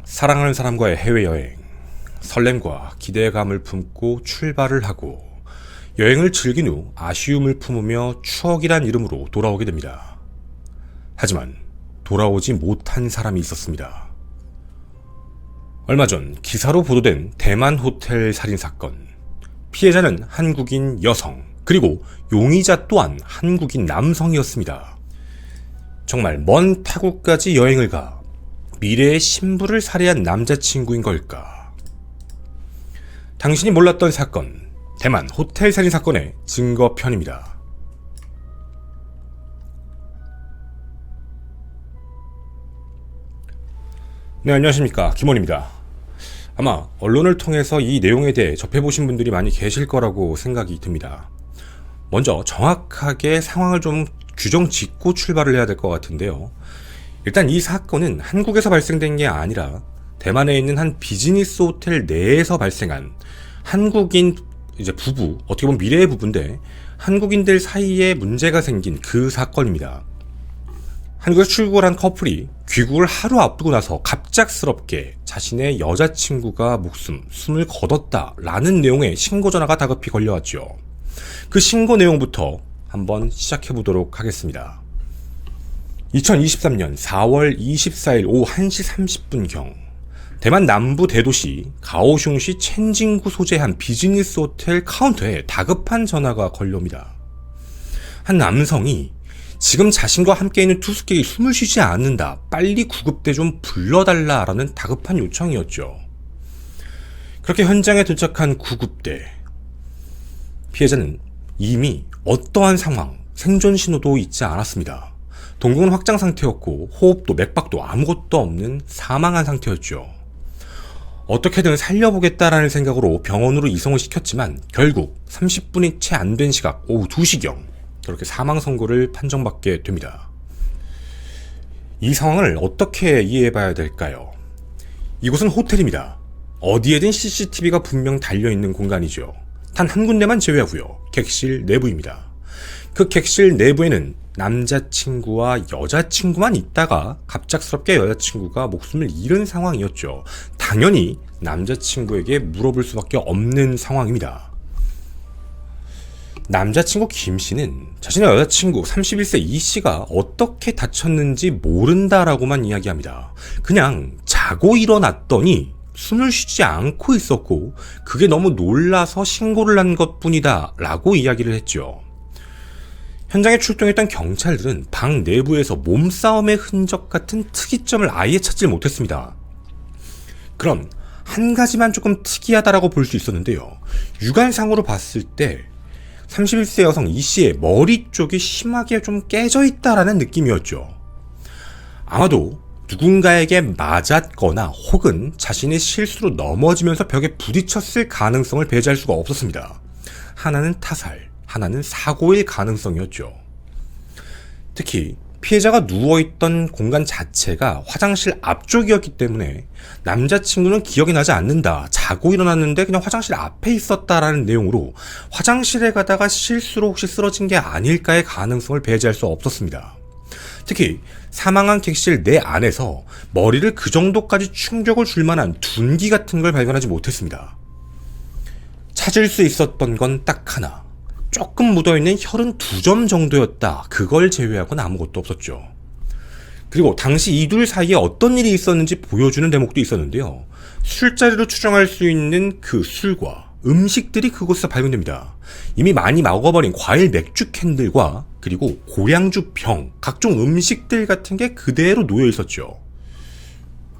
사랑하는 사람과의 해외여행, 설렘과 기대감을 품고 출발을 하고 여행을 즐긴 후 아쉬움을 품으며 추억이란 이름으로 돌아오게 됩니다. 하지만 돌아오지 못한 사람이 있었습니다. 얼마 전 기사로 보도된 대만 호텔 살인사건. 피해자는 한국인 여성, 그리고 용의자 또한 한국인 남성이었습니다. 정말 먼 타국까지 여행을 가 미래의 신부를 살해한 남자친구인 걸까? 당신이 몰랐던 사건, 대만 호텔 살인사건의 증거편입니다. 네, 안녕하십니까, 김원입니다. 아마 언론을 통해서 이 내용에 대해 접해보신 분들이 많이 계실 거라고 생각이 듭니다. 먼저 정확하게 상황을 좀 규정 짓고 출발을 해야 될 것 같은데요. 일단 이 사건은 한국에서 발생된 게 아니라 대만에 있는 한 비즈니스 호텔 내에서 발생한 한국인 부부, 어떻게 보면 미래의 부부인데 한국인들 사이에 문제가 생긴 그 사건입니다. 한국에서 출국을 한 커플이 귀국을 하루 앞두고 나서 갑작스럽게 자신의 여자친구가 숨을 거뒀다라는 내용의 신고 전화가 다급히 걸려왔죠. 그 신고 내용부터 한번 시작해보도록 하겠습니다. 2023년 4월 24일 오후 1시 30분경 대만 남부 대도시 가오슝시 첸징구 소재의 한 비즈니스 호텔 카운터에 다급한 전화가 걸려옵니다. 한 남성이 지금 자신과 함께 있는 투숙객이 숨을 쉬지 않는다, 빨리 구급대 좀 불러달라라는 다급한 요청이었죠. 그렇게 현장에 도착한 구급대. 피해자는 이미 어떠한 상황, 생존 신호도 있지 않았습니다. 동공은 확장 상태였고 호흡도 맥박도 아무것도 없는 사망한 상태였죠. 어떻게든 살려보겠다라는 생각으로 병원으로 이송을 시켰지만 결국 30분이 채 안 된 시각 오후 2시경 그렇게 사망 선고를 판정받게 됩니다. 이 상황을 어떻게 이해해봐야 될까요? 이곳은 호텔입니다. 어디에든 CCTV가 분명 달려있는 공간이죠. 단 한 군데만 제외하고요. 객실 내부입니다. 그 객실 내부에는 남자친구와 여자친구만 있다가 갑작스럽게 여자친구가 목숨을 잃은 상황이었죠. 당연히 남자친구에게 물어볼 수밖에 없는 상황입니다. 남자친구 김씨는 자신의 여자친구 31세 이씨가 어떻게 다쳤는지 모른다라고만 이야기합니다. 그냥 자고 일어났더니 숨을 쉬지 않고 있었고 그게 너무 놀라서 신고를 한 것뿐이다 라고 이야기를 했죠. 현장에 출동했던 경찰들은 방 내부에서 몸싸움의 흔적 같은 특이점을 아예 찾질 못했습니다. 그럼 한 가지만 조금 특이하다라고 볼 수 있었는데요. 육안상으로 봤을 때 31세 여성 이씨의 머리 쪽이 심하게 좀 깨져 있다라는 느낌이었죠. 아마도 누군가에게 맞았거나 혹은 자신의 실수로 넘어지면서 벽에 부딪혔을 가능성을 배제할 수가 없었습니다. 하나는 타살, 하나는 사고일 가능성이었죠. 특히 피해자가 누워있던 공간 자체가 화장실 앞쪽이었기 때문에 남자친구는 기억이 나지 않는다, 자고 일어났는데 그냥 화장실 앞에 있었다라는 내용으로 화장실에 가다가 실수로 혹시 쓰러진 게 아닐까의 가능성을 배제할 수 없었습니다. 특히 사망한 객실 내 안에서 머리를 그 정도까지 충격을 줄 만한 둔기 같은 걸 발견하지 못했습니다. 찾을 수 있었던 건 딱 하나. 조금 묻어있는 혈흔 2점 정도였다. 그걸 제외하고는 아무것도 없었죠. 그리고 당시 이 둘 사이에 어떤 일이 있었는지 보여주는 대목도 있었는데요. 술자리로 추정할 수 있는 그 술과 음식들이 그곳에서 발견됩니다. 이미 많이 먹어버린 과일 맥주 캔들과 그리고 고량주 병, 각종 음식들 같은 게 그대로 놓여 있었죠.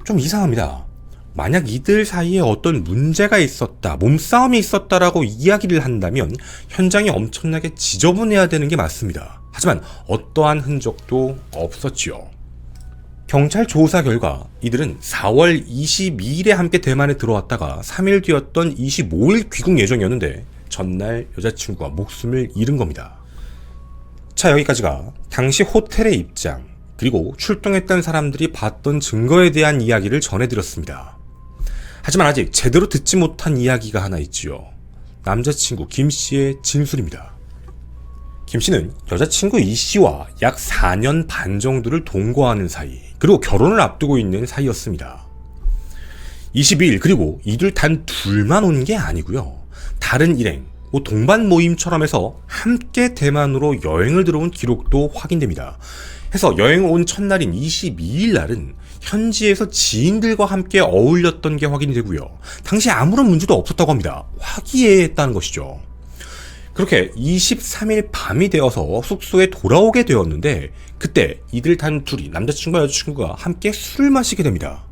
좀 이상합니다. 만약 이들 사이에 어떤 문제가 있었다, 몸싸움이 있었다라고 이야기를 한다면 현장이 엄청나게 지저분해야 되는 게 맞습니다. 하지만 어떠한 흔적도 없었지요. 경찰 조사 결과 이들은 4월 22일에 함께 대만에 들어왔다가 3일 뒤였던 25일 귀국 예정이었는데 전날 여자친구가 목숨을 잃은 겁니다. 자, 여기까지가 당시 호텔의 입장, 그리고 출동했던 사람들이 봤던 증거에 대한 이야기를 전해드렸습니다. 하지만 아직 제대로 듣지 못한 이야기가 하나 있지요. 남자친구 김씨의 진술입니다. 김씨는 여자친구 이씨와 약 4년 반 정도를 동거하는 사이, 그리고 결혼을 앞두고 있는 사이였습니다. 22일 그리고 이들 단 둘만 온 게 아니고요. 다른 일행, 동반 모임처럼 해서 함께 대만으로 여행을 들어온 기록도 확인됩니다. 해서 여행 온 첫날인 22일 날은 현지에서 지인들과 함께 어울렸던 게 확인이 되고요. 당시 아무런 문제도 없었다고 합니다. 화기애애했다는 것이죠. 그렇게 23일 밤이 되어서 숙소에 돌아오게 되었는데 그때 이들 단 둘이 남자친구와 여자친구가 함께 술을 마시게 됩니다.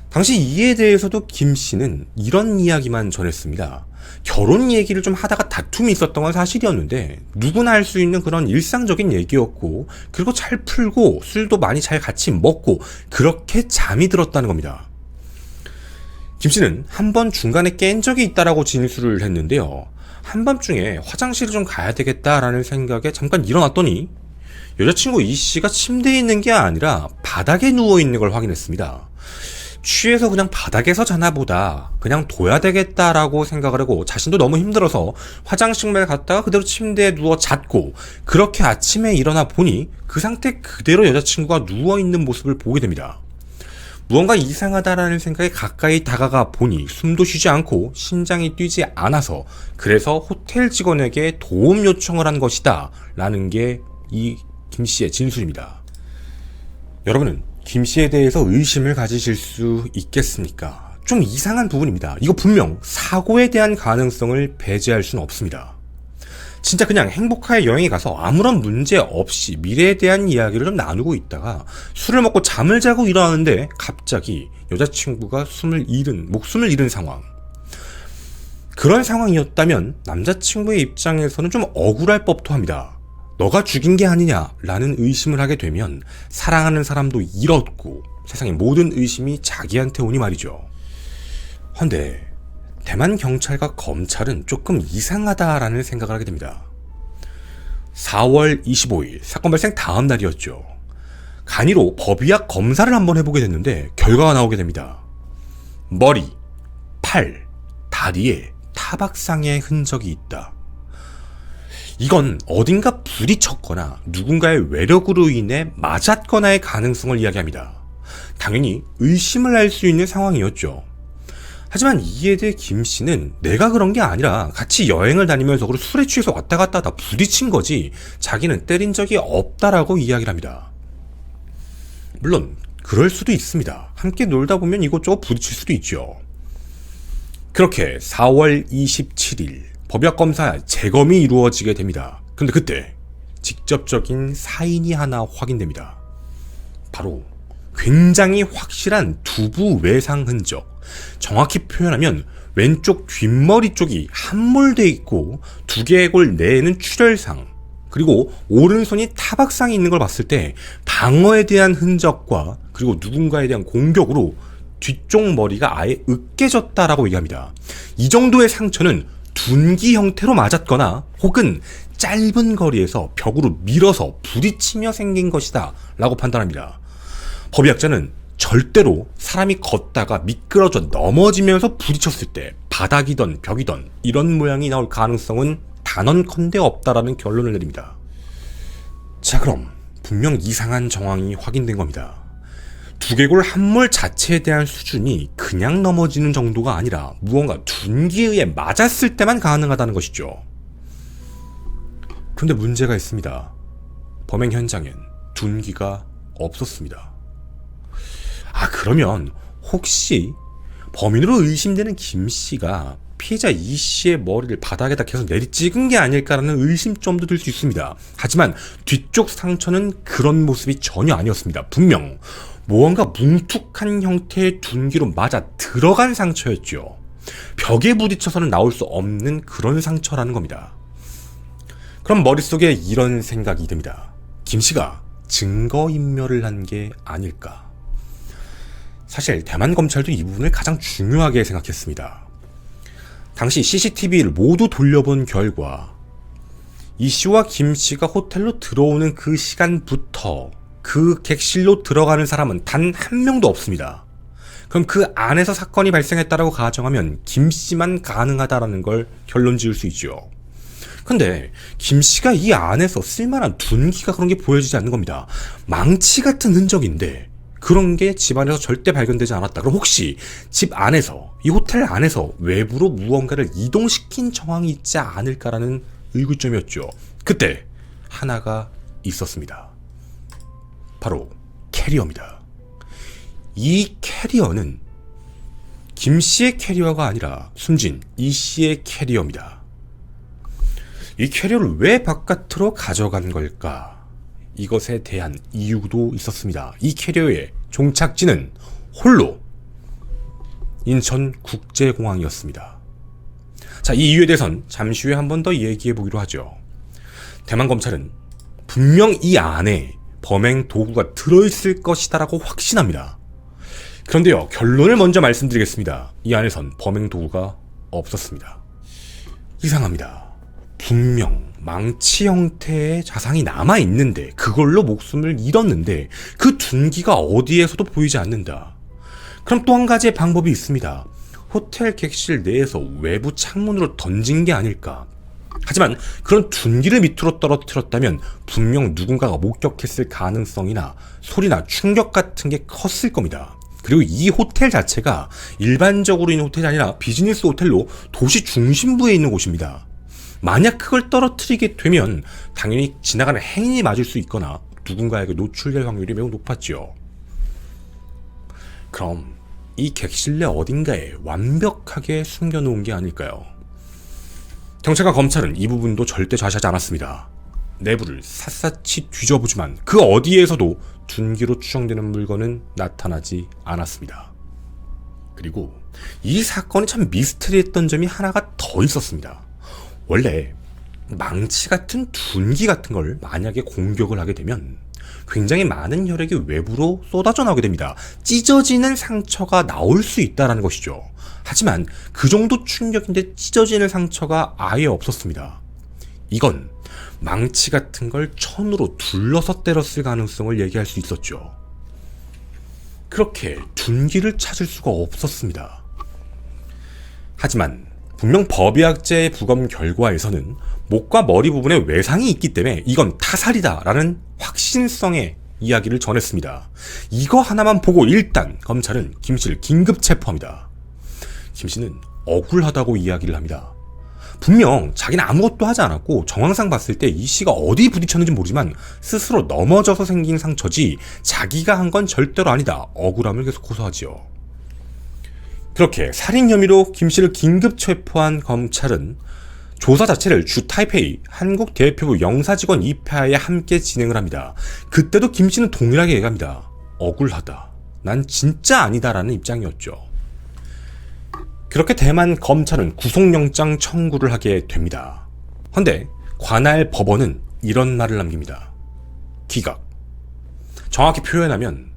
당시 이에 대해서도 김 씨는 이런 이야기만 전했습니다. 결혼 얘기를 좀 하다가 다툼이 있었던 건 사실이었는데 누구나 할 수 있는 그런 일상적인 얘기였고 그리고 잘 풀고 술도 많이 잘 같이 먹고 그렇게 잠이 들었다는 겁니다. 김 씨는 한 번 중간에 깬 적이 있다라고 진술을 했는데요. 한밤중에 화장실을 좀 가야 되겠다라는 생각에 잠깐 일어났더니 여자친구 이 씨가 침대에 있는 게 아니라 바닥에 누워있는 걸 확인했습니다. 취해서 그냥 바닥에서 자나 보다 그냥 둬야 되겠다라고 생각을 하고 자신도 너무 힘들어서 화장실만 갔다가 그대로 침대에 누워 잤고 그렇게 아침에 일어나 보니 그 상태 그대로 여자친구가 누워있는 모습을 보게 됩니다. 무언가 이상하다라는 생각에 가까이 다가가 보니 숨도 쉬지 않고 심장이 뛰지 않아서 그래서 호텔 직원에게 도움 요청을 한 것이다 라는 게 이 김씨의 진술입니다. 여러분은 김씨에 대해서 의심을 가지실 수 있겠습니까? 좀 이상한 부분입니다. 이거 분명 사고에 대한 가능성을 배제할 수는 없습니다. 진짜 그냥 행복하게 여행에 가서 아무런 문제 없이 미래에 대한 이야기를 좀 나누고 있다가 술을 먹고 잠을 자고 일어나는데 갑자기 여자친구가 목숨을 잃은 상황. 그런 상황이었다면 남자친구의 입장에서는 좀 억울할 법도 합니다. 너가 죽인 게 아니냐라는 의심을 하게 되면 사랑하는 사람도 잃었고 세상의 모든 의심이 자기한테 오니 말이죠. 헌데 대만 경찰과 검찰은 조금 이상하다라는 생각을 하게 됩니다. 4월 25일 사건 발생 다음 날이었죠. 간이로 법의학 검사를 한번 해보게 됐는데 결과가 나오게 됩니다. 머리, 팔, 다리에 타박상의 흔적이 있다. 이건 어딘가 부딪혔거나 누군가의 외력으로 인해 맞았거나의 가능성을 이야기합니다. 당연히 의심을 할 수 있는 상황이었죠. 하지만 이에 대해 김 씨는 내가 그런 게 아니라 같이 여행을 다니면서 술에 취해서 왔다 갔다 하다 부딪힌 거지 자기는 때린 적이 없다라고 이야기를 합니다. 물론 그럴 수도 있습니다. 함께 놀다 보면 이것저것 부딪힐 수도 있죠. 그렇게 4월 27일 법약검사 재검이 이루어지게 됩니다. 근데 그때 직접적인 사인이 하나 확인됩니다. 바로 굉장히 확실한 두부 외상 흔적. 정확히 표현하면 왼쪽 뒷머리 쪽이 함몰돼 있고 두개골 내에는 출혈상 그리고 오른손이 타박상이 있는 걸 봤을 때 방어에 대한 흔적과 그리고 누군가에 대한 공격으로 뒤쪽 머리가 아예 으깨졌다라고 얘기합니다. 이 정도의 상처는 둔기 형태로 맞았거나 혹은 짧은 거리에서 벽으로 밀어서 부딪히며 생긴 것이다 라고 판단합니다. 법의학자는 절대로 사람이 걷다가 미끄러져 넘어지면서 부딪혔을 때 바닥이던 벽이던 이런 모양이 나올 가능성은 단언컨대 없다라는 결론을 내립니다. 자, 그럼 분명 이상한 정황이 확인된 겁니다. 두개골 함몰 자체에 대한 수준이 그냥 넘어지는 정도가 아니라 무언가 둔기에 의해 맞았을 때만 가능하다는 것이죠. 그런데 문제가 있습니다. 범행 현장엔 둔기가 없었습니다. 그러면 혹시 범인으로 의심되는 김 씨가 피해자 이 씨의 머리를 바닥에다 계속 내리 찍은 게 아닐까라는 의심점도 들 수 있습니다. 하지만 뒤쪽 상처는 그런 모습이 전혀 아니었습니다. 분명 무언가 뭉툭한 형태의 둔기로 맞아 들어간 상처였죠. 벽에 부딪혀서는 나올 수 없는 그런 상처라는 겁니다. 그럼 머릿속에 이런 생각이 듭니다. 김 씨가 증거인멸을 한 게 아닐까. 사실 대만 검찰도 이 부분을 가장 중요하게 생각했습니다. 당시 CCTV를 모두 돌려본 결과 이 씨와 김 씨가 호텔로 들어오는 그 시간부터 그 객실로 들어가는 사람은 단 한 명도 없습니다. 그럼 그 안에서 사건이 발생했다라고 가정하면 김 씨만 가능하다라는 걸 결론 지을 수 있죠. 근데 김 씨가 이 안에서 쓸만한 둔기가 그런 게 보여지지 않는 겁니다. 망치 같은 흔적인데 그런 게 집 안에서 절대 발견되지 않았다. 그럼 혹시 집 안에서, 이 호텔 안에서 외부로 무언가를 이동시킨 정황이 있지 않을까라는 의구점이었죠. 그때 하나가 있었습니다. 바로 캐리어입니다. 이 캐리어는 김 씨의 캐리어가 아니라 숨진 이 씨의 캐리어입니다. 이 캐리어를 왜 바깥으로 가져간 걸까? 이것에 대한 이유도 있었습니다. 이 캐리어의 종착지는 홀로 인천국제공항이었습니다. 자, 이 이유에 대해선 잠시 후에 한 번 더 얘기해 보기로 하죠. 대만 검찰은 분명 이 안에 범행 도구가 들어있을 것이다라고 확신합니다. 그런데요, 결론을 먼저 말씀드리겠습니다. 이 안에선 범행 도구가 없었습니다. 이상합니다. 분명 망치 형태의 자상이 남아있는데, 그걸로 목숨을 잃었는데 그 둔기가 어디에서도 보이지 않는다. 그럼 또 한 가지의 방법이 있습니다. 호텔 객실 내에서 외부 창문으로 던진 게 아닐까. 하지만 그런 둔기를 밑으로 떨어뜨렸다면 분명 누군가가 목격했을 가능성이나 소리나 충격 같은 게 컸을 겁니다. 그리고 이 호텔 자체가 일반적으로 있는 호텔이 아니라 비즈니스 호텔로 도시 중심부에 있는 곳입니다. 만약 그걸 떨어뜨리게 되면 당연히 지나가는 행인이 맞을 수 있거나 누군가에게 노출될 확률이 매우 높았죠. 그럼 이 객실 내 어딘가에 완벽하게 숨겨놓은 게 아닐까요? 경찰과 검찰은 이 부분도 절대 좌시하지 않았습니다. 내부를 샅샅이 뒤져보지만 그 어디에서도 둔기로 추정되는 물건은 나타나지 않았습니다. 그리고 이 사건이 참 미스터리했던 점이 하나가 더 있었습니다. 원래 망치 같은 둔기 같은 걸 만약에 공격을 하게 되면 굉장히 많은 혈액이 외부로 쏟아져 나오게 됩니다. 찢어지는 상처가 나올 수 있다는 것이죠. 하지만 그 정도 충격인데 찢어지는 상처가 아예 없었습니다. 이건 망치 같은 걸 천으로 둘러서 때렸을 가능성을 얘기할 수 있었죠. 그렇게 둔기를 찾을 수가 없었습니다. 하지만 분명 법의학자의 부검 결과에서는 목과 머리 부분에 외상이 있기 때문에 이건 타살이다라는 확신성의 이야기를 전했습니다. 이거 하나만 보고 일단 검찰은 김 씨를 긴급 체포합니다. 김 씨는 억울하다고 이야기를 합니다. 분명 자기는 아무것도 하지 않았고 정황상 봤을 때 이 씨가 어디 부딪혔는지 모르지만 스스로 넘어져서 생긴 상처지 자기가 한 건 절대로 아니다. 억울함을 계속 고소하지요. 그렇게 살인 혐의로 김 씨를 긴급 체포한 검찰은 조사 자체를 주 타이페이 한국 대표부 영사직원 입회하에 함께 진행을 합니다. 그때도 김 씨는 동일하게 얘기합니다. 억울하다. 난 진짜 아니다라는 입장이었죠. 그렇게 대만 검찰은 구속영장 청구를 하게 됩니다. 헌데 관할 법원은 이런 말을 남깁니다. 기각. 정확히 표현하면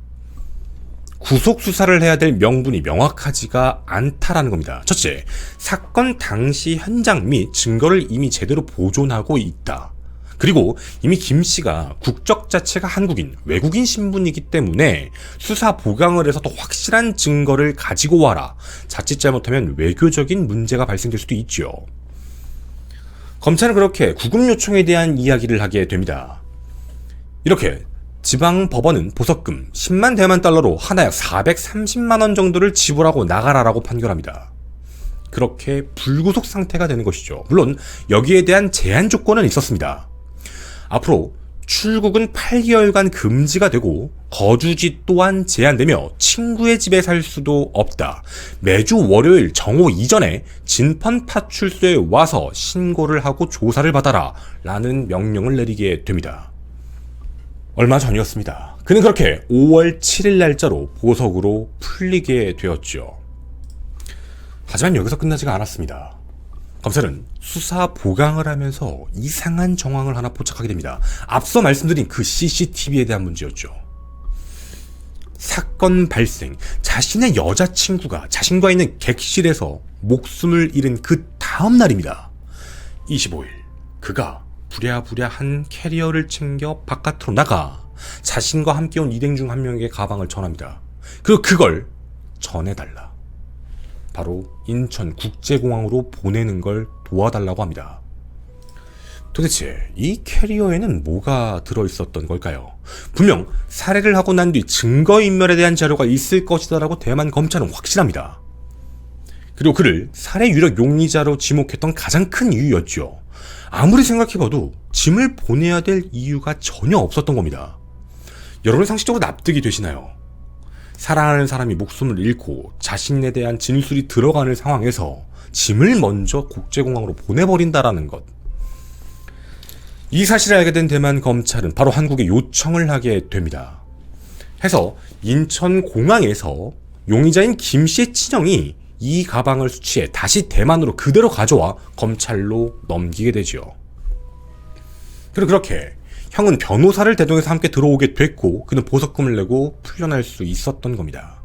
구속수사를 해야 될 명분이 명확하지가 않다라는 겁니다. 첫째, 사건 당시 현장 및 증거를 이미 제대로 보존하고 있다. 그리고 이미 김 씨가 국적 자체가 한국인, 외국인 신분이기 때문에 수사 보강을 해서 더 확실한 증거를 가지고 와라. 자칫 잘못하면 외교적인 문제가 발생될 수도 있죠. 검찰은 그렇게 구금 요청에 대한 이야기를 하게 됩니다. 이렇게 지방법원은 보석금 10만 대만 달러로 하나 약 430만 원 정도를 지불하고 나가라라고 판결합니다. 그렇게 불구속 상태가 되는 것이죠. 물론 여기에 대한 제한 조건은 있었습니다. 앞으로 출국은 8개월간 금지가 되고 거주지 또한 제한되며 친구의 집에 살 수도 없다. 매주 월요일 정오 이전에 진펀 파출소에 와서 신고를 하고 조사를 받아라 라는 명령을 내리게 됩니다. 얼마 전이었습니다. 그는 그렇게 5월 7일 날짜로 보석으로 풀리게 되었죠. 하지만 여기서 끝나지가 않았습니다. 검찰은 수사 보강을 하면서 이상한 정황을 하나 포착하게 됩니다. 앞서 말씀드린 그 CCTV에 대한 문제였죠. 사건 발생, 자신의 여자친구가 자신과 있는 객실에서 목숨을 잃은 그 다음 날입니다. 25일, 그가 부랴부랴 한 캐리어를 챙겨 바깥으로 나가 자신과 함께 온 일행 중 한 명에게 가방을 전합니다. 그리고 그걸 전해달라. 바로 인천국제공항으로 보내는 걸 도와달라고 합니다. 도대체 이 캐리어에는 뭐가 들어있었던 걸까요? 분명 살해를 하고 난 뒤 증거인멸에 대한 자료가 있을 것이다라고 대만 검찰은 확신합니다. 그리고 그를 살해 유력 용의자로 지목했던 가장 큰 이유였죠. 아무리 생각해봐도 짐을 보내야 될 이유가 전혀 없었던 겁니다. 여러분 상식적으로 납득이 되시나요? 사랑하는 사람이 목숨을 잃고 자신에 대한 진술이 들어가는 상황에서 짐을 먼저 국제공항으로 보내버린다라는 것. 이 사실을 알게 된 대만 검찰은 바로 한국에 요청을 하게 됩니다. 해서 인천공항에서 용의자인 김 씨의 친형이 이 가방을 수취해 다시 대만으로 그대로 가져와 검찰로 넘기게 되죠. 그리고 그렇게 형은 변호사를 대동해서 함께 들어오게 됐고 그는 보석금을 내고 풀려날 수 있었던 겁니다.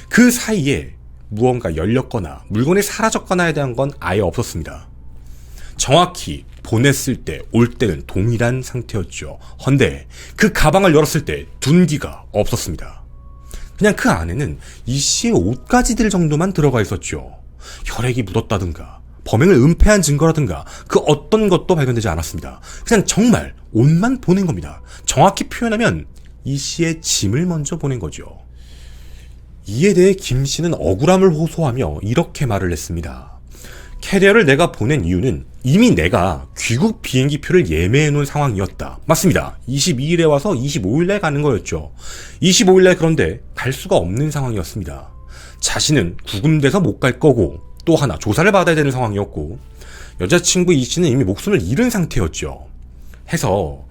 그 사이에 무언가 열렸거나 물건이 사라졌거나에 대한 건 아예 없었습니다. 정확히 보냈을 때, 올 때는 동일한 상태였죠. 헌데 그 가방을 열었을 때 둔기가 없었습니다. 그냥 그 안에는 이 씨의 옷가지들 정도만 들어가 있었죠. 혈액이 묻었다든가 범행을 은폐한 증거라든가 그 어떤 것도 발견되지 않았습니다. 그냥 정말 옷만 보낸 겁니다. 정확히 표현하면 이 씨의 짐을 먼저 보낸 거죠. 이에 대해 김 씨는 억울함을 호소하며 이렇게 말을 했습니다. 캐리어를 내가 보낸 이유는 이미 내가 귀국 비행기표를 예매해 놓은 상황이었다. 맞습니다. 22일에 와서 25일에 가는 거였죠. 25일에 그런데 갈 수가 없는 상황이었습니다. 자신은 구금돼서 못 갈 거고 또 하나 조사를 받아야 되는 상황이었고 여자친구 이 씨는 이미 목숨을 잃은 상태였죠. 해서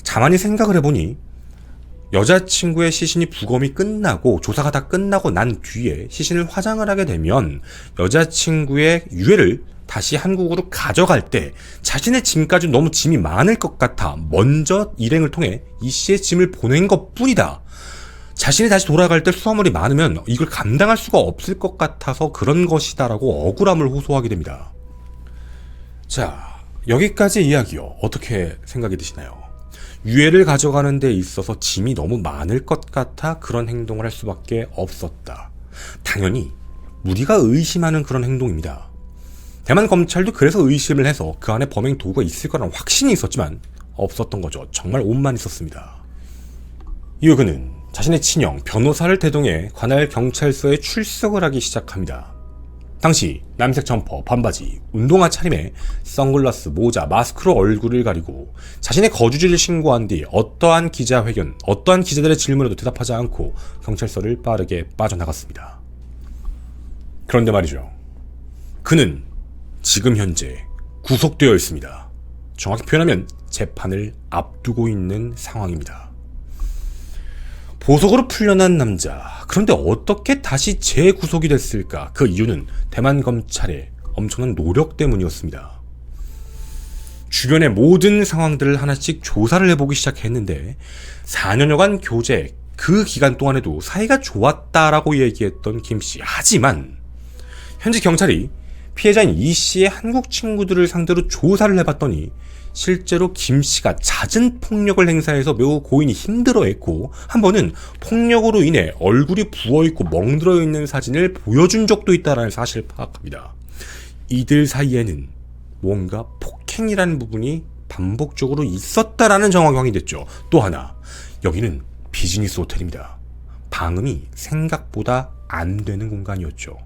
가만히 생각을 해보니 여자친구의 시신이 부검이 끝나고 조사가 다 끝나고 난 뒤에 시신을 화장을 하게 되면 여자친구의 유해를 다시 한국으로 가져갈 때 자신의 짐까지 너무 짐이 많을 것 같아 먼저 일행을 통해 이 씨의 짐을 보낸 것 뿐이다. 자신이 다시 돌아갈 때 수화물이 많으면 이걸 감당할 수가 없을 것 같아서 그런 것이다 라고 억울함을 호소하게 됩니다. 자, 여기까지 이야기요. 어떻게 생각이 드시나요? 유해를 가져가는 데 있어서 짐이 너무 많을 것 같아 그런 행동을 할 수밖에 없었다. 당연히 우리가 의심하는 그런 행동입니다. 대만 검찰도 그래서 의심을 해서 그 안에 범행 도구가 있을 거라는 확신이 있었지만 없었던 거죠. 정말 옷만 있었습니다. 이후 그는 자신의 친형 변호사를 대동해 관할 경찰서에 출석을 하기 시작합니다. 당시 남색 점퍼, 반바지, 운동화 차림에 선글라스, 모자, 마스크로 얼굴을 가리고 자신의 거주지를 신고한 뒤 어떠한 기자회견, 어떠한 기자들의 질문에도 대답하지 않고 경찰서를 빠르게 빠져나갔습니다. 그런데 말이죠. 그는 지금 현재 구속되어 있습니다. 정확히 표현하면 재판을 앞두고 있는 상황입니다. 보석으로 풀려난 남자. 그런데 어떻게 다시 재구속이 됐을까? 그 이유는 대만 검찰의 엄청난 노력 때문이었습니다. 주변의 모든 상황들을 하나씩 조사를 해보기 시작했는데 4년여간 교제 그 기간 동안에도 사이가 좋았다라고 얘기했던 김씨. 하지만 현재 경찰이 피해자인 이 씨의 한국 친구들을 상대로 조사를 해봤더니 실제로 김 씨가 잦은 폭력을 행사해서 매우 고인이 힘들어했고 한 번은 폭력으로 인해 얼굴이 부어있고 멍들어 있는 사진을 보여준 적도 있다는 사실을 파악합니다. 이들 사이에는 뭔가 폭행이라는 부분이 반복적으로 있었다라는 정황이 확인됐죠. 또 하나, 여기는 비즈니스 호텔입니다. 방음이 생각보다 안 되는 공간이었죠.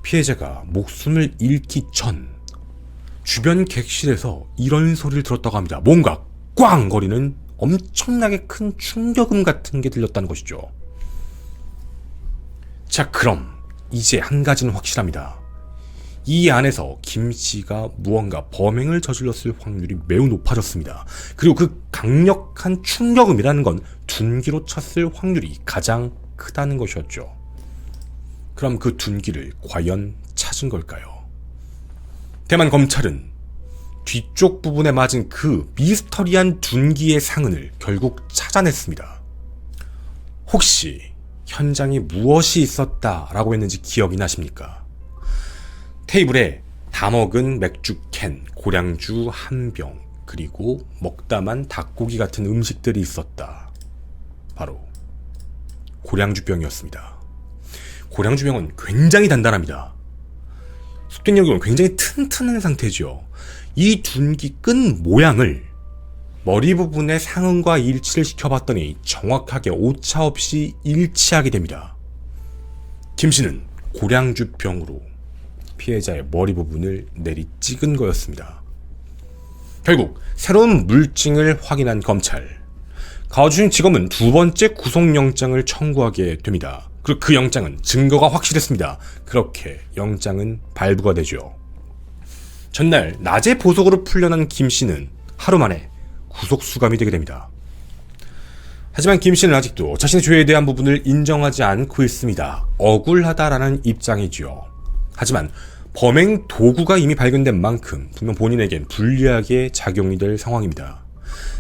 피해자가 목숨을 잃기 전 주변 객실에서 이런 소리를 들었다고 합니다. 뭔가 꽝 거리는 엄청나게 큰 충격음 같은 게 들렸다는 것이죠. 자, 그럼 이제 한 가지는 확실합니다. 이 안에서 김 씨가 무언가 범행을 저질렀을 확률이 매우 높아졌습니다. 그리고 그 강력한 충격음이라는 건 둔기로 쳤을 확률이 가장 크다는 것이었죠. 그럼 그 둔기를 과연 찾은 걸까요? 대만 검찰은 뒤쪽 부분에 맞은 그 미스터리한 둔기의 상흔을 결국 찾아냈습니다. 혹시 현장에 무엇이 있었다라고 했는지 기억이 나십니까? 테이블에 다 먹은 맥주 캔, 고량주 한 병, 그리고 먹다만 닭고기 같은 음식들이 있었다. 바로 고량주병이었습니다. 고량주병은 굉장히 단단합니다. 속된력은 굉장히 튼튼한 상태죠. 이 둔기 끈 모양을 머리 부분의 상흔과 일치를 시켜봤더니 정확하게 오차 없이 일치하게 됩니다. 김 씨는 고량주병으로 피해자의 머리 부분을 내리 찍은 거였습니다. 결국 새로운 물증을 확인한 검찰. 가주인 직업은 두 번째 구속영장을 청구하게 됩니다. 그리고 그 영장은 증거가 확실했습니다. 그렇게 영장은 발부가 되죠. 전날 낮에 보석으로 풀려난 김 씨는 하루 만에 구속 수감이 되게 됩니다. 하지만 김 씨는 아직도 자신의 죄에 대한 부분을 인정하지 않고 있습니다. 억울하다라는 입장이지요. 하지만 범행 도구가 이미 발견된 만큼 분명 본인에겐 불리하게 작용이 될 상황입니다.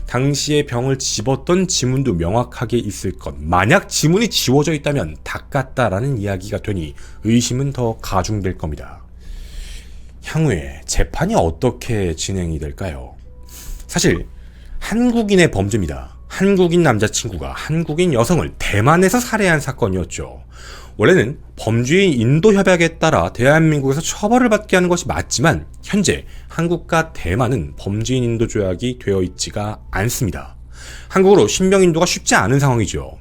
당시에 병을 집었던 지문도 명확하게 있을 것. 만약 지문이 지워져 있다면 닦았다라는 이야기가 되니 의심은 더 가중될 겁니다. 향후에 재판이 어떻게 진행이 될까요? 사실 한국인의 범죄입니다. 한국인 남자친구가 한국인 여성을 대만에서 살해한 사건이었죠. 원래는 범죄인 인도 협약에 따라 대한민국에서 처벌을 받게 하는 것이 맞지만 현재 한국과 대만은 범죄인 인도 조약이 되어 있지가 않습니다. 한국으로 신병 인도가 쉽지 않은 상황이죠.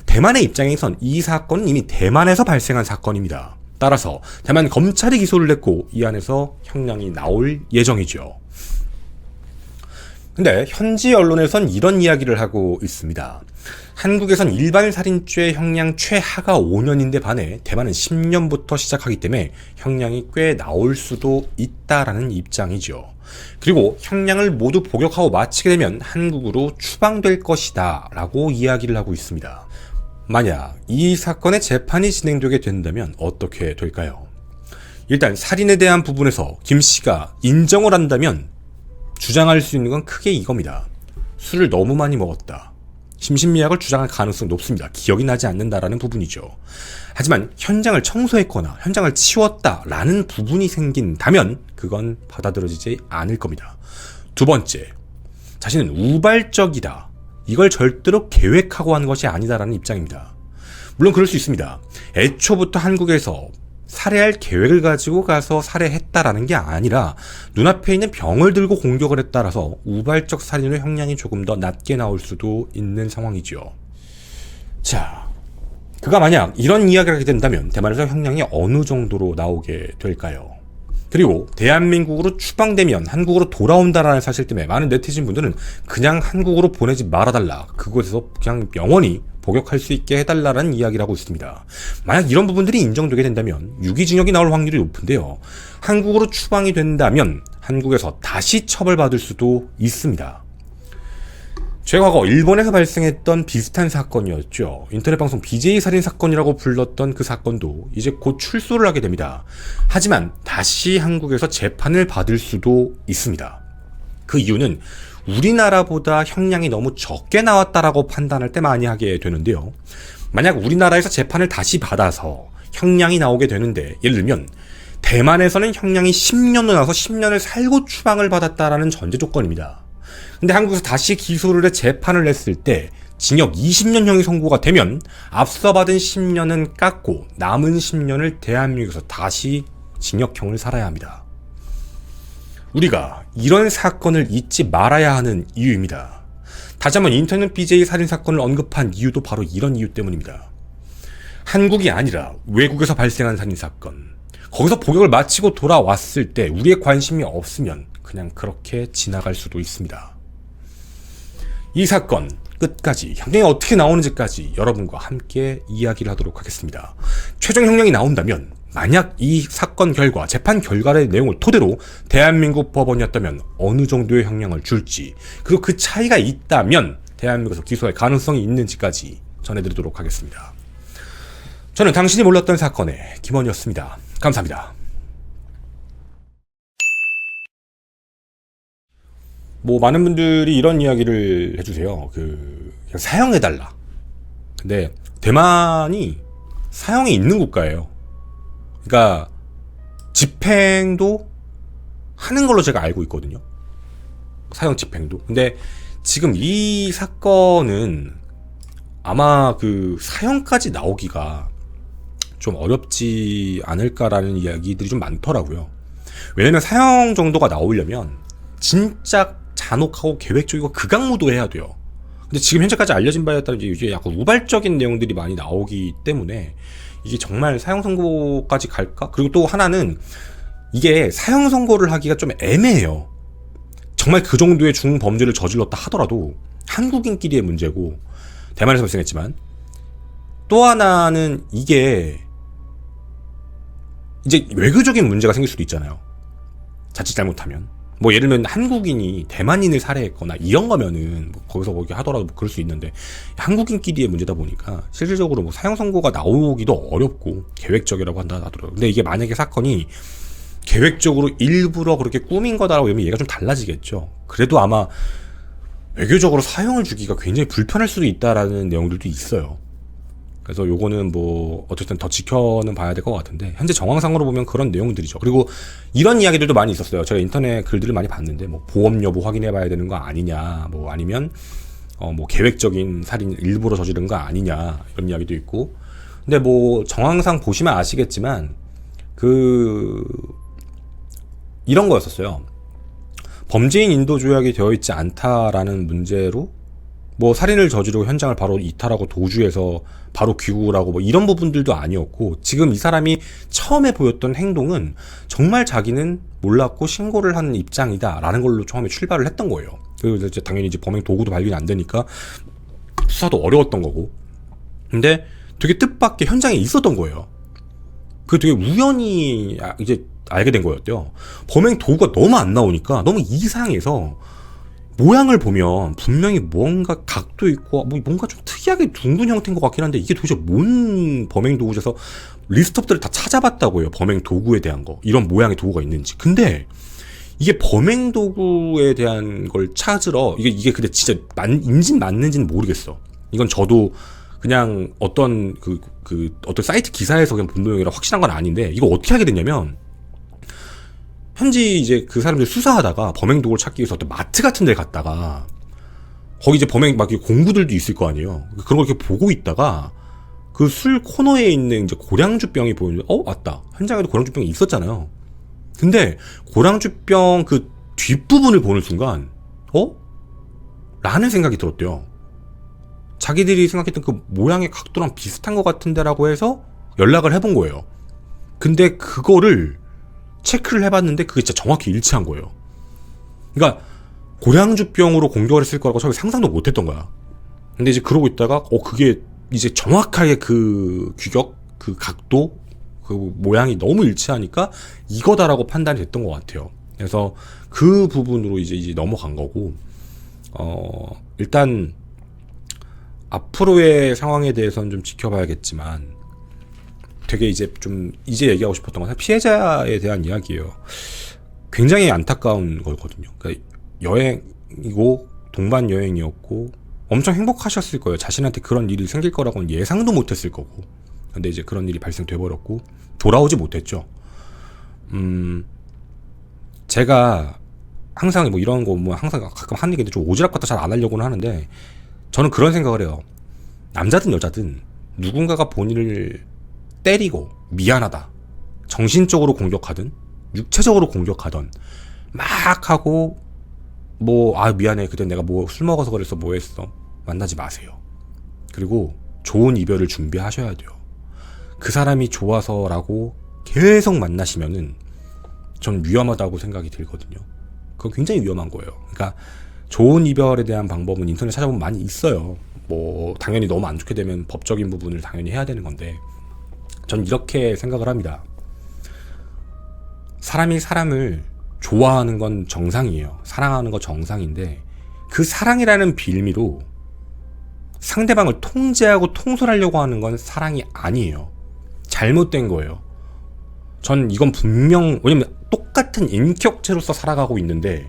대만의 입장에선 이 사건은 이미 대만에서 발생한 사건입니다. 따라서 대만 검찰이 기소를 했고 이 안에서 형량이 나올 예정이죠. 근데 현지 언론에선 이런 이야기를 하고 있습니다. 한국에선 일반 살인죄 형량 최하가 5년인데 반해 대만은 10년부터 시작하기 때문에 형량이 꽤 나올 수도 있다라는 입장이죠. 그리고 형량을 모두 복역하고 마치게 되면 한국으로 추방될 것이다 라고 이야기를 하고 있습니다. 만약 이 사건의 재판이 진행되게 된다면 어떻게 될까요? 일단 살인에 대한 부분에서 김 씨가 인정을 한다면 주장할 수 있는 건 크게 이겁니다. 술을 너무 많이 먹었다. 심신미약을 주장할 가능성이 높습니다. 기억이 나지 않는다라는 부분이죠. 하지만 현장을 청소했거나 현장을 치웠다라는 부분이 생긴다면 그건 받아들여지지 않을 겁니다. 두 번째, 자신은 우발적이다. 이걸 절대로 계획하고 한 것이 아니다라는 입장입니다. 물론 그럴 수 있습니다. 애초부터 한국에서 살해할 계획을 가지고 가서 살해했다라는 게 아니라 눈앞에 있는 병을 들고 공격을 했다라서 우발적 살인의 형량이 조금 더 낮게 나올 수도 있는 상황이죠. 자, 그가 만약 이런 이야기를 하게 된다면 대만에서 형량이 어느 정도로 나오게 될까요? 그리고 대한민국으로 추방되면 한국으로 돌아온다라는 사실 때문에 많은 네티즌 분들은 그냥 한국으로 보내지 말아달라. 그곳에서 그냥 영원히 복역할 수 있게 해달라는 이야기를 하고 있습니다. 만약 이런 부분들이 인정되게 된다면 유기징역이 나올 확률이 높은데요. 한국으로 추방이 된다면 한국에서 다시 처벌받을 수도 있습니다. 최과거 일본에서 발생했던 비슷한 사건이었죠. 인터넷 방송 BJ 살인 사건이라고 불렀던 그 사건도 이제 곧 출소를 하게 됩니다. 하지만 다시 한국에서 재판을 받을 수도 있습니다. 그 이유는 우리나라보다 형량이 너무 적게 나왔다라고 판단할 때 많이 하게 되는데요. 만약 우리나라에서 재판을 다시 받아서 형량이 나오게 되는데 예를 들면 대만에서는 형량이 10년으로 나와서 10년을 살고 추방을 받았다라는 전제 조건입니다. 근데 한국에서 다시 기소를 해 재판을 냈을 때 징역 20년형이 선고가 되면 앞서 받은 10년은 깎고 남은 10년을 대한민국에서 다시 징역형을 살아야 합니다. 우리가 이런 사건을 잊지 말아야 하는 이유입니다. 다시 한번 인터넷 BJ 살인 사건을 언급한 이유도 바로 이런 이유 때문입니다. 한국이 아니라 외국에서 발생한 살인 사건, 거기서 복역을 마치고 돌아왔을 때 우리의 관심이 없으면 그냥 그렇게 지나갈 수도 있습니다. 이 사건 끝까지 형량이 어떻게 나오는지까지 여러분과 함께 이야기를 하도록 하겠습니다. 최종 형량이 나온다면 만약 이 사건 결과, 재판 결과의 내용을 토대로 대한민국 법원이었다면 어느 정도의 형량을 줄지, 그리고 그 차이가 있다면 대한민국에서 기소할 가능성이 있는지까지 전해드리도록 하겠습니다. 저는 당신이 몰랐던 사건의 김원이었습니다. 감사합니다. 많은 분들이 이런 이야기를 해주세요. 그냥 사형해달라. 근데 대만이 사형이 있는 국가예요. 그러니까 집행도 하는 걸로 제가 알고 있거든요. 사형 집행도. 근데 지금 이 사건은 아마 그 사형까지 나오기가 좀 어렵지 않을까라는 이야기들이 좀 많더라고요. 왜냐면 사형 정도가 나오려면 진짜 잔혹하고 계획적이고 극악무도해야 돼요. 근데 지금 현재까지 알려진 바에 따르면 이제 약간 우발적인 내용들이 많이 나오기 때문에 이게 정말 사형 선고까지 갈까? 그리고 또 하나는 이게 사형 선고를 하기가 좀 애매해요. 정말 그 정도의 중범죄를 저질렀다 하더라도 한국인끼리의 문제고, 대만에서 발생했지만, 또 하나는 이게 이제 외교적인 문제가 생길 수도 있잖아요. 자칫 잘못하면. 뭐 예를 들면 한국인이 대만인을 살해했거나 이런 거면은 뭐 거기서 거기 하더라도 뭐 그럴 수 있는데, 한국인끼리의 문제다 보니까 실질적으로 뭐 사형 선고가 나오기도 어렵고 계획적이라고 한다 하더라고요. 근데 이게 만약에 사건이 계획적으로 일부러 그렇게 꾸민 거다라고 하면 얘가 좀 달라지겠죠. 그래도 아마 외교적으로 사형을 주기가 굉장히 불편할 수도 있다라는 내용들도 있어요. 그래서 요거는 뭐 어쨌든 더 지켜는 봐야 될 것 같은데, 현재 정황상으로 보면 그런 내용들이죠. 그리고 이런 이야기들도 많이 있었어요. 제가 인터넷 글들을 많이 봤는데, 뭐 보험 여부 확인해 봐야 되는 거 아니냐, 뭐 아니면 뭐 계획적인 살인 일부러 저지른 거 아니냐, 이런 이야기도 있고. 근데 뭐 정황상 보시면 아시겠지만 이런 거였었어요. 범죄인 인도 조약이 되어 있지 않다라는 문제로 뭐 살인을 저지르고 현장을 바로 이탈하고 도주해서 바로 귀국을 하고 뭐 이런 부분들도 아니었고, 지금 이 사람이 처음에 보였던 행동은 정말 자기는 몰랐고 신고를 하는 입장이다라는 걸로 처음에 출발을 했던 거예요. 그리고 이제 당연히 이제 범행 도구도 발견이 안 되니까 수사도 어려웠던 거고. 근데 되게 뜻밖의 현장에 있었던 거예요. 그 되게 우연히 이제 알게 된 거였대요. 범행 도구가 너무 안 나오니까 너무 이상해서 모양을 보면 분명히 뭔가 각도 있고 뭐 뭔가 좀 특이하게 둥근 형태인 것 같긴 한데, 이게 도대체 뭔 범행 도구에서 리스트업들을 다 찾아봤다고요. 범행 도구에 대한 거, 이런 모양의 도구가 있는지. 근데 이게 범행 도구에 대한 걸 찾으러 이게 근데 진짜 인진 맞는지는 모르겠어. 이건 저도 그냥 어떤 어떤 사이트 기사에서 그냥 본 내용이라 확실한 건 아닌데, 이거 어떻게 하게 됐냐면, 현지 이제 그 사람들이 수사하다가 범행 도구를 찾기 위해서 어떤 마트 같은 데 갔다가, 거기 이제 범행 막 공구들도 있을 거 아니에요. 그런 걸 이렇게 보고 있다가 그 술 코너에 있는 이제 고량주병이 보이는데, 맞다, 현장에도 고량주병이 있었잖아요. 근데 고량주병 그 뒷부분을 보는 순간 라는 생각이 들었대요. 자기들이 생각했던 그 모양의 각도랑 비슷한 것 같은데라고 해서 연락을 해본 거예요. 근데 그거를 체크를 해봤는데 그게 진짜 정확히 일치한 거예요. 그러니까 고량주병으로 공격을 했을 거라고 처음에 상상도 못했던 거야. 근데 이제 그러고 있다가 그게 이제 정확하게 그 규격, 그 각도, 그 모양이 너무 일치하니까 이거다라고 판단이 됐던 것 같아요. 그래서 그 부분으로 이제 넘어간 거고, 일단 앞으로의 상황에 대해서는 좀 지켜봐야겠지만, 되게 이제 얘기하고 싶었던 건 피해자에 대한 이야기예요. 굉장히 안타까운 거거든요. 그러니까 여행이고 동반 여행이었고 엄청 행복하셨을 거예요. 자신한테 그런 일이 생길 거라고는 예상도 못했을 거고. 근데 이제 그런 일이 발생돼 버렸고 돌아오지 못했죠. 제가 항상 뭐 이런 거 뭐 항상 가끔 하는 얘기인데 좀 오지랖 같아 잘 안 하려고는 하는데, 저는 그런 생각을 해요. 남자든 여자든 누군가가 본인을 때리고 미안하다, 정신적으로 공격하든 육체적으로 공격하든 막 하고 미안해, 그때 내가 뭐 술 먹어서 그래서 뭐 했어, 만나지 마세요. 그리고 좋은 이별을 준비하셔야 돼요. 그 사람이 좋아서라고 계속 만나시면은 전 위험하다고 생각이 들거든요. 그건 굉장히 위험한 거예요. 그러니까 좋은 이별에 대한 방법은 인터넷 찾아보면 많이 있어요. 뭐 당연히 너무 안 좋게 되면 법적인 부분을 당연히 해야 되는 건데, 전 이렇게 생각을 합니다. 사람이 사람을 좋아하는 건 정상이에요. 사랑하는 건 정상인데, 그 사랑이라는 빌미로 상대방을 통제하고 통솔하려고 하는 건 사랑이 아니에요. 잘못된 거예요. 전 이건 왜냐면 똑같은 인격체로서 살아가고 있는데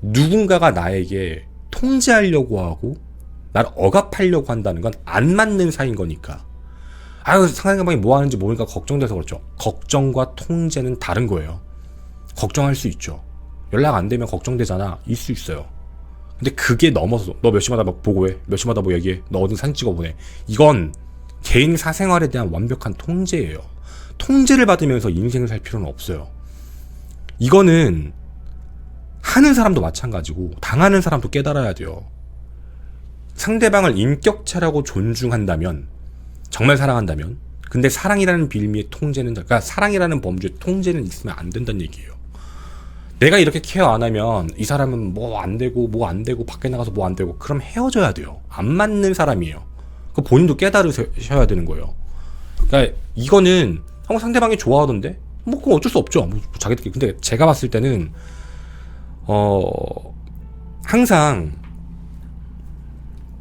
누군가가 나에게 통제하려고 하고 나를 억압하려고 한다는 건 안 맞는 사이인 거니까. 상대방이 뭐 하는지 모르니까 걱정돼서 그렇죠. 걱정과 통제는 다른 거예요. 걱정할 수 있죠. 연락 안 되면 걱정되잖아. 일 수 있어요. 근데 그게 넘어서 너 몇 시마다 뭐 보고해, 몇 시마다 뭐 얘기해, 너 어디 사진 찍어 보내, 이건 개인 사생활에 대한 완벽한 통제예요. 통제를 받으면서 인생을 살 필요는 없어요. 이거는 하는 사람도 마찬가지고 당하는 사람도 깨달아야 돼요. 상대방을 인격체라고 존중한다면, 정말 사랑한다면, 근데 사랑이라는 빌미의 통제는, 그러니까 사랑이라는 범주의 통제는 있으면 안 된다는 얘기예요. 내가 이렇게 케어 안 하면 이 사람은 뭐 안 되고 밖에 나가서 뭐 안 되고, 그럼 헤어져야 돼요. 안 맞는 사람이에요. 그 본인도 깨달으셔야 되는 거예요. 그러니까 이거는 상대방이 좋아하던데 뭐 그건 어쩔 수 없죠. 뭐 자기들끼리. 근데 제가 봤을 때는 항상,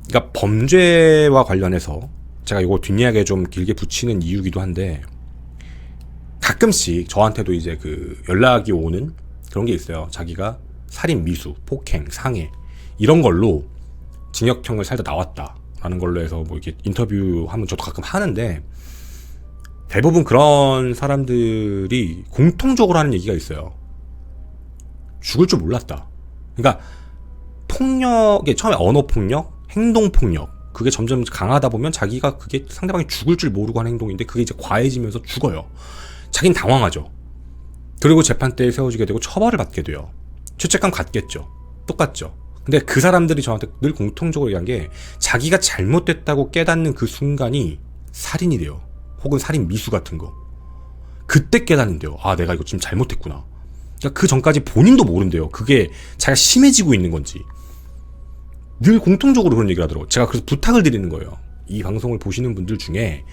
그러니까 범죄와 관련해서 제가 이거 뒷이야기에 좀 길게 붙이는 이유기도 한데, 가끔씩 저한테도 이제 그 연락이 오는 그런 게 있어요. 자기가 살인, 미수, 폭행, 상해 이런 걸로 징역형을 살다 나왔다라는 걸로 해서 뭐 이렇게 인터뷰하면 저도 가끔 하는데, 대부분 그런 사람들이 공통적으로 하는 얘기가 있어요. 죽을 줄 몰랐다. 그러니까 폭력에 처음에 언어폭력, 행동폭력, 그게 점점 강하다 보면 자기가 그게 상대방이 죽을 줄 모르고 하는 행동인데 그게 이제 과해지면서 죽어요. 자긴 당황하죠. 그리고 재판대에 세워지게 되고 처벌을 받게 돼요. 죄책감 갖겠죠. 똑같죠. 근데 그 사람들이 저한테 늘 공통적으로 얘기한 게, 자기가 잘못됐다고 깨닫는 그 순간이 살인이 돼요. 혹은 살인 미수 같은 거. 그때 깨닫는데요. 아, 내가 이거 지금 잘못했구나. 그러니까 그 전까지 본인도 모른대요. 그게 자기가 심해지고 있는 건지. 늘 공통적으로 그런 얘기를 하더라고요. 제가 그래서 부탁을 드리는 거예요. 이 방송을 보시는 분들 중에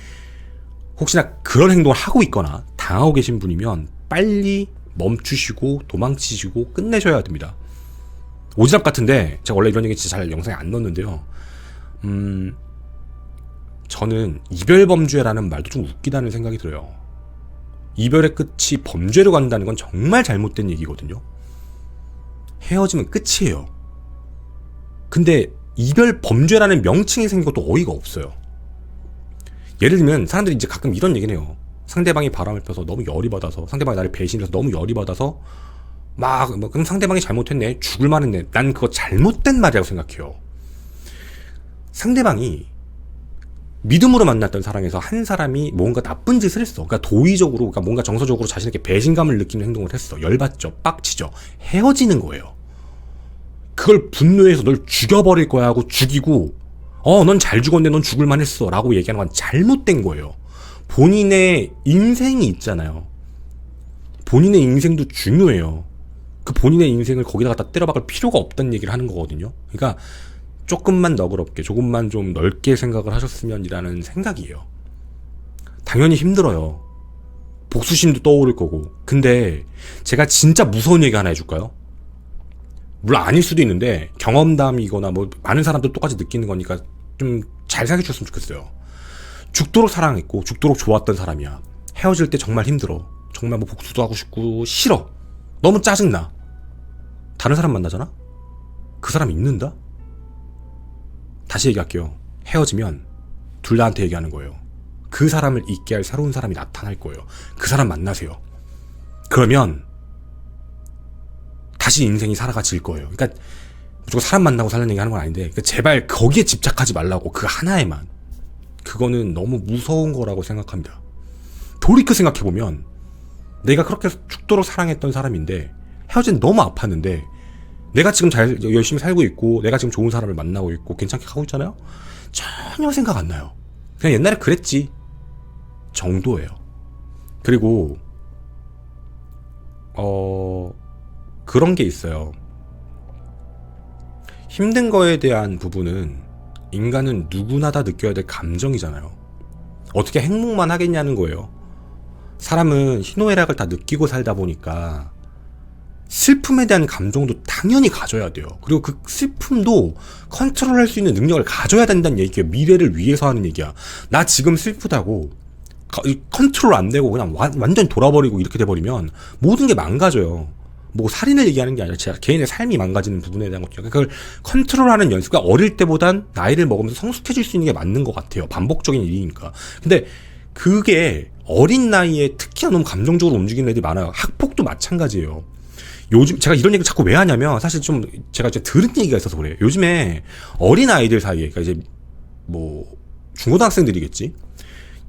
혹시나 그런 행동을 하고 있거나 당하고 계신 분이면 빨리 멈추시고 도망치시고 끝내셔야 됩니다. 오지랖 같은데 제가 원래 이런 얘기 진짜 잘 영상에 안 넣었는데요. 저는 이별범죄라는 말도 좀 웃기다는 생각이 들어요. 이별의 끝이 범죄로 간다는 건 정말 잘못된 얘기거든요. 헤어지면 끝이에요. 근데 이별범죄라는 명칭이 생긴 것도 어이가 없어요. 예를 들면 사람들이 이제 가끔 이런 얘기는 해요. 상대방이 바람을 펴서 너무 열이 받아서, 상대방이 나를 배신해서 너무 열이 받아서 그럼 상대방이 잘못했네, 죽을 만했네. 난 그거 잘못된 말이라고 생각해요. 상대방이 믿음으로 만났던 사랑에서 한 사람이 뭔가 나쁜 짓을 했어. 그러니까 도의적으로, 그러니까 뭔가 정서적으로 자신에게 배신감을 느끼는 행동을 했어. 열받죠. 빡치죠. 헤어지는 거예요. 그걸 분노해서 널 죽여버릴 거야 하고 죽이고, 넌 잘 죽었네, 넌 죽을만 했어 라고 얘기하는 건 잘못된 거예요. 본인의 인생이 있잖아요. 본인의 인생도 중요해요. 그 본인의 인생을 거기다 갖다 때려박을 필요가 없다는 얘기를 하는 거거든요. 그러니까 조금만 너그럽게, 조금만 좀 넓게 생각을 하셨으면이라는 생각이에요. 당연히 힘들어요. 복수심도 떠오를 거고. 근데 제가 진짜 무서운 얘기 하나 해줄까요? 물론 아닐 수도 있는데 경험담이거나 뭐 많은 사람들 똑같이 느끼는 거니까 좀 잘 생각해 주셨으면 좋겠어요. 죽도록 사랑했고 죽도록 좋았던 사람이야. 헤어질 때 정말 힘들어. 정말 뭐 복수도 하고 싶고 싫어. 너무 짜증나. 다른 사람 만나잖아? 그 사람 잊는다? 다시 얘기할게요. 헤어지면 둘 다한테 얘기하는 거예요. 그 사람을 잊게 할 새로운 사람이 나타날 거예요. 그 사람 만나세요. 그러면 다시 인생이 살아가질 거예요. 그러니까 무조건 사람 만나고 살려는 얘기 하는 건 아닌데, 그러니까 제발 거기에 집착하지 말라고. 그 하나에만. 그거는 너무 무서운 거라고 생각합니다. 돌이켜 생각해보면 내가 그렇게 죽도록 사랑했던 사람인데 헤어진 너무 아팠는데, 내가 지금 잘 열심히 살고 있고 내가 지금 좋은 사람을 만나고 있고 괜찮게 가고 있잖아요. 전혀 생각 안 나요. 그냥 옛날에 그랬지 정도예요. 그리고 그런 게 있어요. 힘든 거에 대한 부분은 인간은 누구나 다 느껴야 될 감정이잖아요. 어떻게 행복만 하겠냐는 거예요. 사람은 희노애락을 다 느끼고 살다 보니까 슬픔에 대한 감정도 당연히 가져야 돼요. 그리고 그 슬픔도 컨트롤할 수 있는 능력을 가져야 된다는 얘기예요. 미래를 위해서 하는 얘기야. 나 지금 슬프다고 컨트롤 안 되고 그냥 완전 돌아버리고 이렇게 돼버리면 모든 게 망가져요. 뭐 살인을 얘기하는 게 아니라 제 개인의 삶이 망가지는 부분에 대한 것도, 그걸 컨트롤하는 연습과 어릴 때보단 나이를 먹으면서 성숙해질 수 있는 게 맞는 것 같아요. 반복적인 일이니까. 근데 그게 어린 나이에 특히나 너무 감정적으로 움직이는 애들이 많아요. 학폭도 마찬가지예요. 요즘 제가 이런 얘기를 자꾸 왜 하냐면, 사실 좀 제가 이제 들은 얘기가 있어서 그래요. 요즘에 어린 아이들 사이에, 그러니까 이제 뭐 중고등학생들이겠지.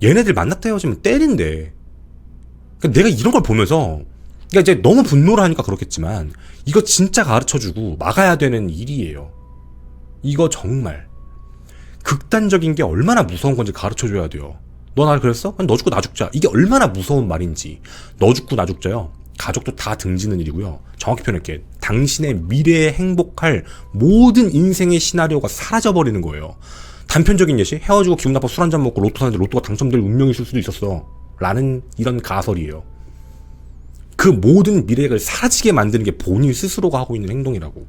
얘네들 만났다 헤어지면 때린대. 그러니까 내가 이런 걸 보면서 그러니까 이제 너무 분노를 하니까 그렇겠지만 이거 진짜 가르쳐주고 막아야 되는 일이에요. 이거 정말 극단적인 게 얼마나 무서운 건지 가르쳐줘야 돼요. 너 나를 그랬어? 너 죽고 나 죽자. 이게 얼마나 무서운 말인지. 너 죽고 나 죽자요. 가족도 다 등지는 일이고요. 정확히 표현할게. 당신의 미래에 행복할 모든 인생의 시나리오가 사라져버리는 거예요. 단편적인 예시? 헤어지고 기분 나빠 술 한잔 먹고 로또 사는데 로또가 당첨될 운명이 있을 수도 있었어. 라는 이런 가설이에요. 그 모든 미래를 사라지게 만드는 게 본인 스스로가 하고 있는 행동이라고.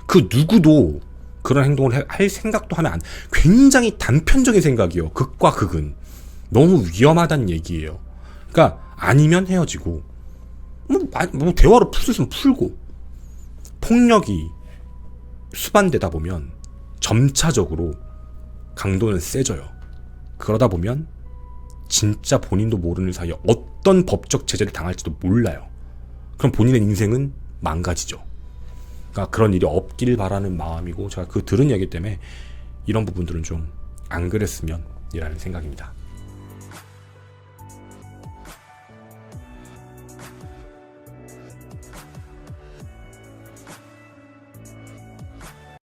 그 누구도 그런 행동을 할 생각도 하면 안. 굉장히 단편적인 생각이에요. 극과 극은. 너무 위험하다는 얘기예요. 그러니까 아니면 헤어지고 뭐 대화로 풀 수 있으면 풀고 폭력이 수반되다 보면 점차적으로 강도는 세져요. 그러다 보면 진짜 본인도 모르는 사이에 어떤 법적 제재를 당할지도 몰라요. 그럼 본인의 인생은 망가지죠. 그러니까 그런 일이 없길 바라는 마음이고 제가 그 들은 얘기 때문에 이런 부분들은 좀 안 그랬으면 이라는 생각입니다.